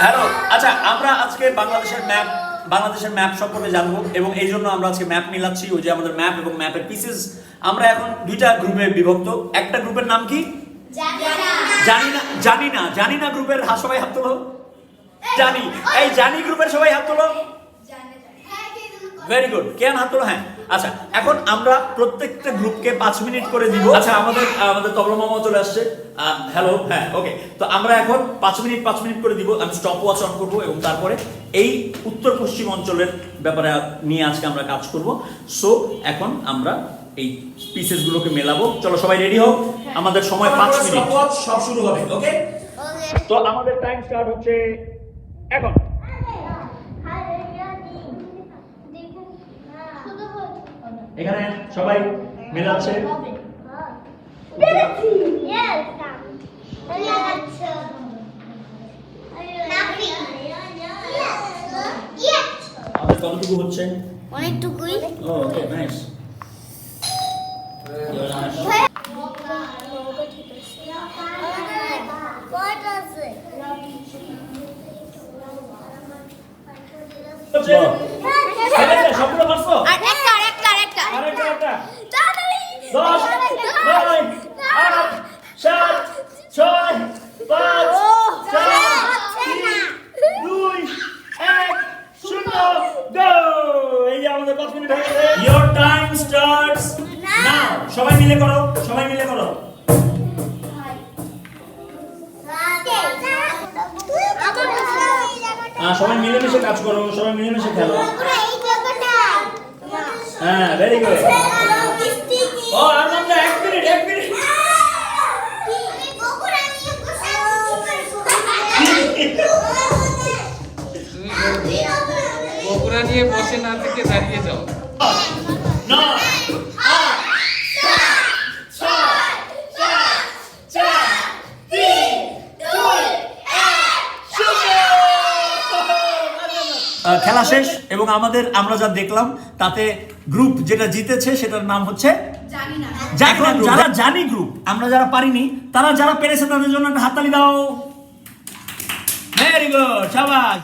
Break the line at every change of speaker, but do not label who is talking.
Hello, আচ্ছা আমরা আজকে বাংলাদেশের ম্যাপ সম্পর্কে জানবো এবং এই জন্য আমরা আজকে ম্যাপ মিলাচ্ছি। ওই যে আমাদের ম্যাপ এবং ম্যাপের পিসেস আমরা এখন দুইটা গ্রুপে বিভক্ত। একটা গ্রুপের নাম কি? জানি না গ্রুপের সবাই হাত তোলো। জানি, এই জানি গ্রুপের সবাই হাত তোলো। ভেরি গুড, কেন হাত তোলো? হ্যাঁ, আচ্ছা এখন আমরা প্রত্যেকটা গ্রুপকে 5 মিনিট করে দিব। আচ্ছা আমাদের তবলা মামা চলে আসছে। হ্যালো, হ্যাঁ ওকে। তো আমরা এখন 5 মিনিট করে দিব। আমি স্টপ ওয়াচ অন করব এবং তারপরে এই উত্তর পশ্চিম অঞ্চলের ব্যাপারে নিয়ে আজকে আমরা কাজ করব। সো এখন আমরা এই পিসেস গুলোকে মেলাবো। চলো সবাই রেডি হও, আমাদের সময় 5 মিনিট, সব শুরু হবে। ওকে, তো আমাদের টাইম স্টার্ট হচ্ছে এখন। এখানে সবাই মেলাচ্ছে। আমাদের কতটুকু হচ্ছে?
অনেকটুকুই।
ওকে, নাইস। সবগুলো পারছো? আরেকটা 10 9 8 7 6 5 4 3 2 1 0 গো। এই যে আমাদের 5 মিনিট হয়ে গেছে। Your time starts now. সবাই মিলে করো। সবাই মিলে মিলেমিশে কাজ করো, সবাই মিলেমিশে খেলো। হ্যাঁ, ভেরি গুড। ও আনন্দ, 1 মিনিট।
বকুড়া নিয়ে বসে না থেকে দাঁড়িয়ে যাও।
খেলা শেষ এবং আমরা যা দেখলাম তাতে গ্রুপ যেটা জিতেছে সেটার নাম হচ্ছে যারা জানি গ্রুপ। আমরা যারা পারিনি, যারা পেরেছে তাদের জন্য একটা হাততালি দাও। Very good, শাবাশ।